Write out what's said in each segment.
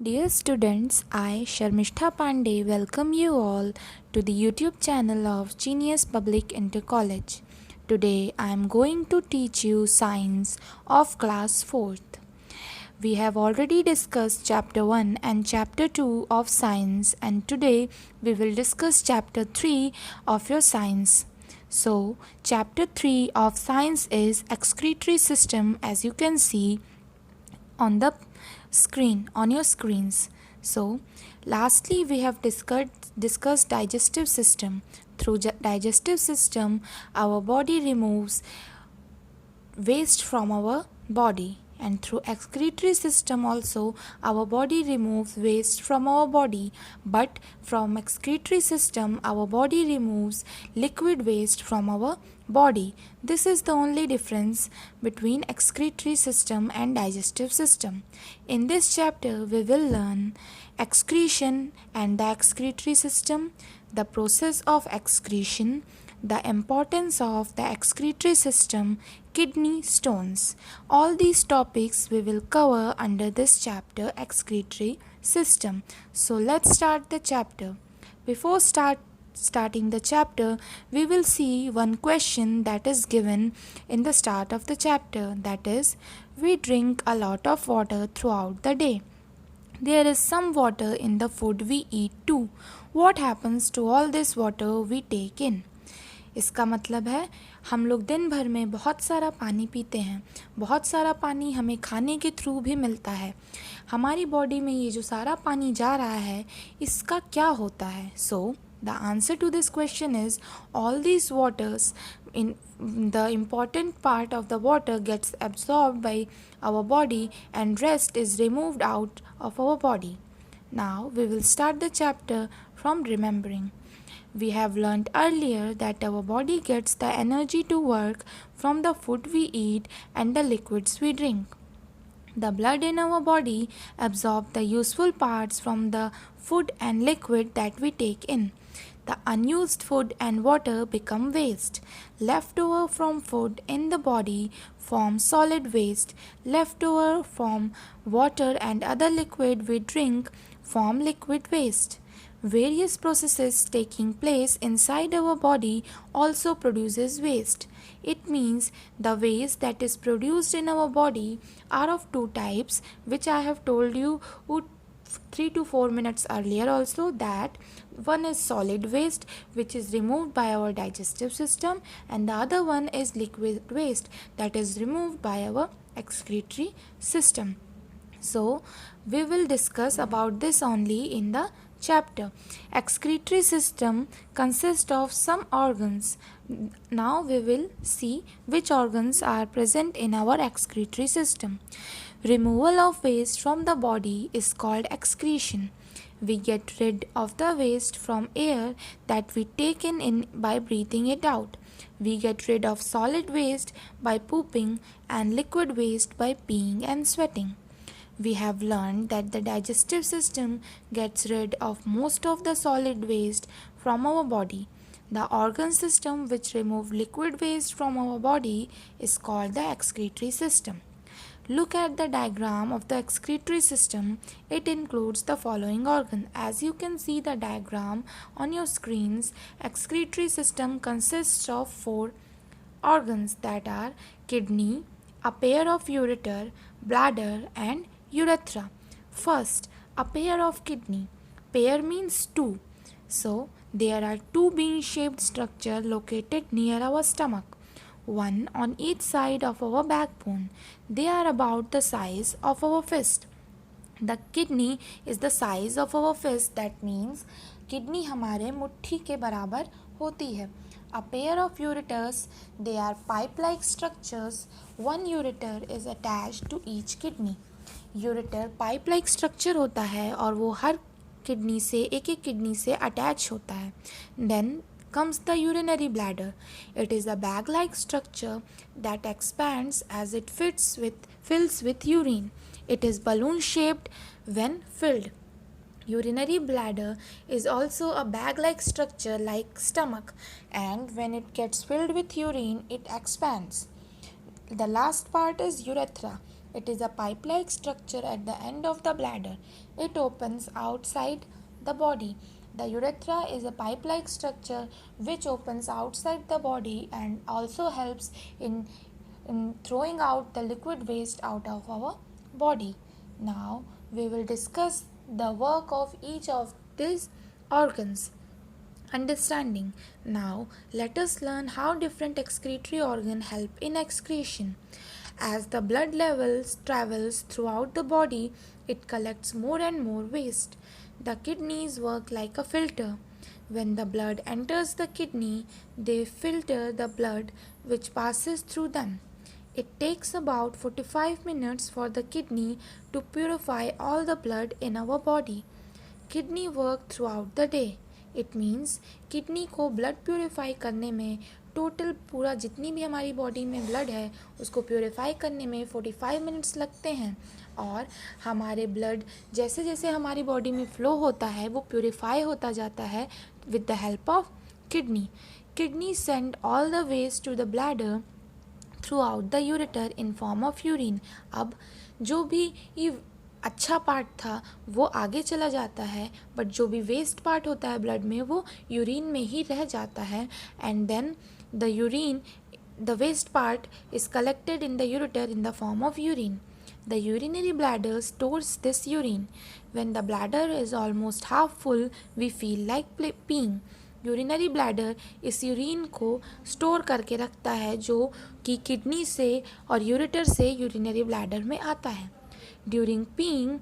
Dear students, I, Sharmishta Pandey, welcome you all to the YouTube channel of Genius Public Inter College. Today I am going to teach you Science of Class 4th. We have already discussed Chapter 1 and Chapter 2 of Science, and today we will discuss Chapter 3 of your Science. So, Chapter 3 of Science is Excretory System, as you can see on the screen on your screens. So lastly we have discussed digestive system. Through digestive system our body removes waste from our body, and through excretory system also our body removes waste from our body, but from excretory system our body removes liquid waste from our body. This is the only difference between excretory system and digestive system. In this chapter we will learn excretion and the excretory system, the process of excretion, the importance of the excretory system, kidney stones. All these topics we will cover under this chapter, excretory system. So let's start the chapter. Before starting the chapter, we will see one question that is given in the start of the chapter, that is, we drink a lot of water throughout the day. There is some water in the food we eat too. What happens to all this water we take in? इसका मतलब है हम लोग दिन भर में बहुत सारा पानी पीते हैं, बहुत सारा पानी हमें खाने के थ्रू भी मिलता है. हमारी बॉडी में ये जो सारा पानी जा रहा है इसका क्या होता है? So the answer to this question is all these waters, in the important part of the water gets absorbed by our body and rest is removed out of our body. Now we will start the chapter from remembering. We have learnt earlier that our body gets the energy to work from the food we eat and the liquids we drink. The blood in our body absorbs the useful parts from the food and liquid that we take in. The unused food and water become waste. Leftover from food in the body form solid waste. Leftover from water and other liquid we drink form liquid waste. Various processes taking place inside our body also produces waste. It means the waste that is produced in our body are of two types, which I have told you 3 to 4 minutes earlier also, that one is solid waste which is removed by our digestive system, and the other one is liquid waste that is removed by our excretory system. So we will discuss about this only in the chapter. Excretory system consists of some organs. Now we will see which organs are present in our excretory system. Removal of waste from the body is called excretion. We get rid of the waste from air that we take in by breathing it out. We get rid of solid waste by pooping and liquid waste by peeing and sweating. We have learned that the digestive system gets rid of most of the solid waste from our body. The organ system which removes liquid waste from our body is called the excretory system. Look at the diagram of the excretory system. It includes the following organ. As you can see the diagram on your screens, excretory system consists of 4 organs, that are kidney, a pair of ureter, bladder and urethra. First, a pair of kidney. Pair means 2. So, there are 2 bean-shaped structure located near our stomach, one on each side of our backbone. They are about the size of our fist. The kidney is the size of our fist. That means kidney हमारे मुट्ठी के बराबर होती है. A pair of ureters, they are pipe-like structures. One ureter is attached to each kidney. Ureter pipe like structure होता है और वो हर किडनी से एक किडनी से अटैच होता है. Then comes the urinary bladder. It is a bag-like structure that expands as it fills with urine. It is balloon-shaped when filled. Urinary bladder is also a bag-like structure like stomach, and when it gets filled with urine, it expands. The last part is urethra. It is a pipe-like structure at the end of the bladder. It opens outside the body. The urethra is a pipe-like structure which opens outside the body and also helps in throwing out the liquid waste out of our body. Now we will discuss the work of each of these organs. Understanding. Now let us learn how different excretory organs help in excretion. As the blood levels travels throughout the body, it collects more and more waste. The kidneys work like a filter. When the blood enters the kidney, they filter the blood which passes through them. It takes about 45 minutes for the kidney to purify all the blood in our body. Kidney work through out the day. It means kidney को blood purify करने में total पूरा जितनी भी हमारी body में blood है उसको प्योरीफाई करने में 45 मिनट्स लगते हैं. और हमारे ब्लड जैसे जैसे हमारी बॉडी में फ़्लो होता है वो प्योरीफाई होता जाता है with the help of kidney. Kidney send all the waste to the bladder throughout the ureter in form of urine. अब जो भी ये अच्छा पार्ट था वो आगे चला जाता है, बट जो भी वेस्ट पार्ट होता है ब्लड में वो यूरिन में ही रह जाता है. And then the waste part is collected in the ureter in the form of urine. The urinary bladder stores this urine. When the bladder is almost half full we feel like peeing. Urinary bladder इस urine को store करके रखता है जो कि kidney से और ureter से यूरिनरी ब्लैडर में आता है. During peeing,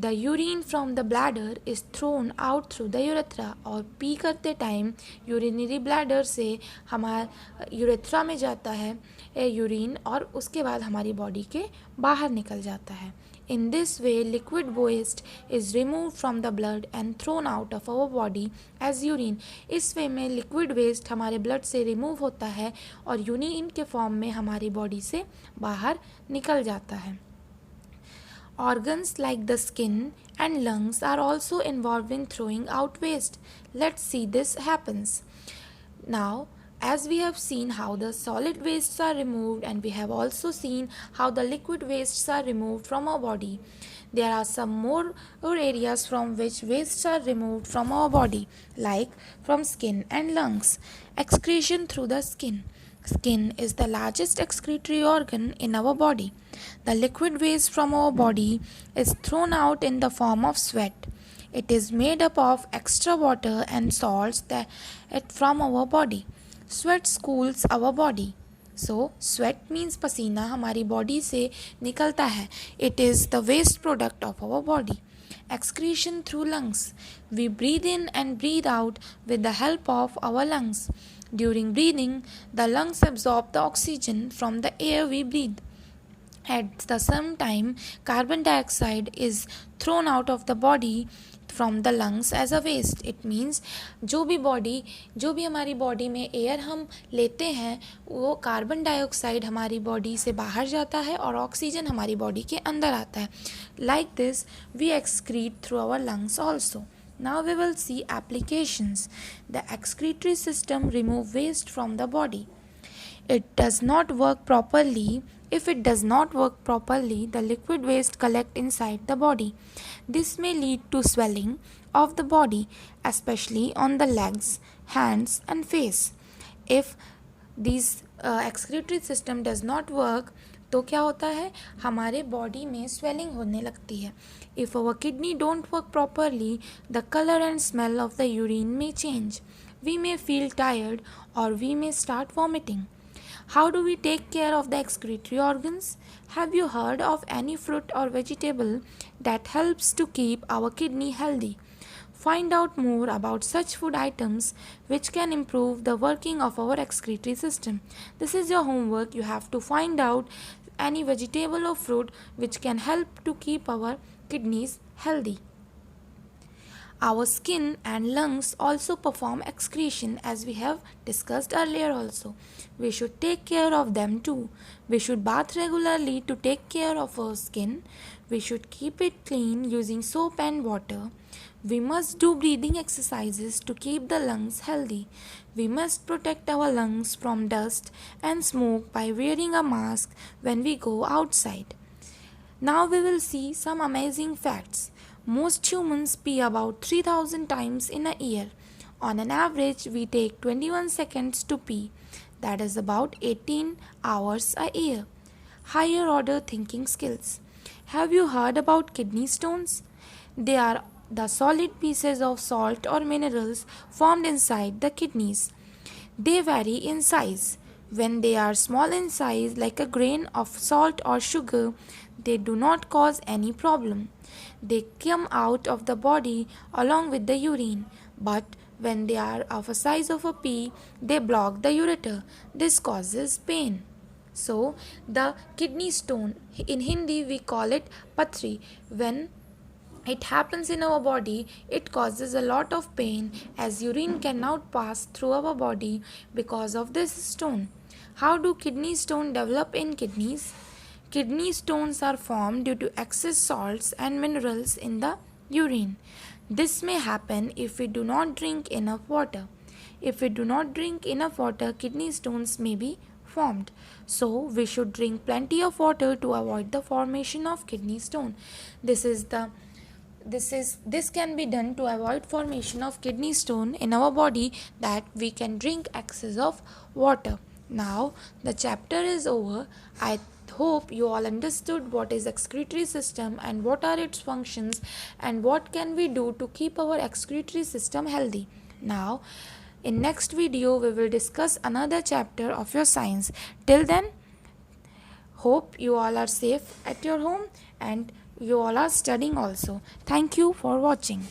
the urine from the bladder is thrown out through the urethra. और पी करते टाइम यूरिनरी ब्लैडर से हमारा यूरेथ्रा में जाता है यूरिन और उसके बाद हमारी बॉडी के बाहर निकल जाता है. In this way, liquid waste is removed from the blood and thrown out of our body as urine. इस वे में liquid waste हमारे blood से remove होता है और यूरिन के फॉर्म में हमारी बॉडी से बाहर निकल जाता है. Organs like the skin and lungs are also involved in throwing out waste. Let's see this happens. Now, as we have seen how the solid wastes are removed and we have also seen how the liquid wastes are removed from our body, there are some more areas from which wastes are removed from our body, like from skin and lungs. Excretion through the skin. Skin is the largest excretory organ in our body. The liquid waste from our body is thrown out in the form of sweat. It is made up of extra water and salts that from our body. Sweat cools our body. So, sweat means पसीना हमारी body से निकलता है. It is the waste product of our body. Excretion through lungs. We breathe in and breathe out with the help of our lungs. During breathing, the lungs absorb the oxygen from the air we breathe. At the same time, carbon dioxide is thrown out of the body from the lungs as a waste. It means जो भी हमारी body में air हम लेते हैं वो carbon dioxide हमारी body से बाहर जाता है और ऑक्सीजन हमारी बॉडी के अंदर आता है. Like this, we excrete through our lungs also. Now we will see applications. The excretory system remove waste from the body. It does not work properly. If it does not work properly, the liquid waste collect inside the body. This may lead to swelling of the body, especially on the legs, hands and face. If these excretory system does not work, तो क्या होता है हमारे body में swelling होने लगती है. If our kidney don't work properly the colour and smell of the urine में change. We may feel tired और we may start vomiting. How do we take care of the excretory organs? Have you heard of any fruit or vegetable that helps to keep our kidney healthy? Find out more about such food items which can improve the working of our excretory system. This is your homework. You have to find out any vegetable or fruit which can help to keep our kidneys healthy. Our skin and lungs also perform excretion as we have discussed earlier also. We should take care of them too. We should bath regularly to take care of our skin. We should keep it clean using soap and water. We must do breathing exercises to keep the lungs healthy. We must protect our lungs from dust and smoke by wearing a mask when we go outside. Now we will see some amazing facts. Most humans pee about 3000 times in a year. On an average, we take 21 seconds to pee. That is about 18 hours a year. Higher order thinking skills. Have you heard about kidney stones? They are the solid pieces of salt or minerals formed inside the kidneys. They vary in size. When they are small in size, like a grain of salt or sugar, they do not cause any problem. They come out of the body along with the urine. But when they are of a size of a pea, they block the ureter. This causes pain. So, the kidney stone, in Hindi we call it pathri. When it happens in our body, it causes a lot of pain as urine cannot pass through our body because of this stone. How do kidney stone develop in kidneys? Kidney stones are formed due to excess salts and minerals in the urine. This may happen if we do not drink enough water. If we do not drink enough water, kidney stones may be formed. So we should drink plenty of water to avoid the formation of kidney stone. This can be done to avoid formation of kidney stone in our body, that we can drink excess of water. Now the chapter is over. I hope you all understood what is excretory system and what are its functions and what can we do to keep our excretory system healthy. Now in next video we will discuss another chapter of your science. Till then, hope you all are safe at your home and you all are studying also. Thank you for watching.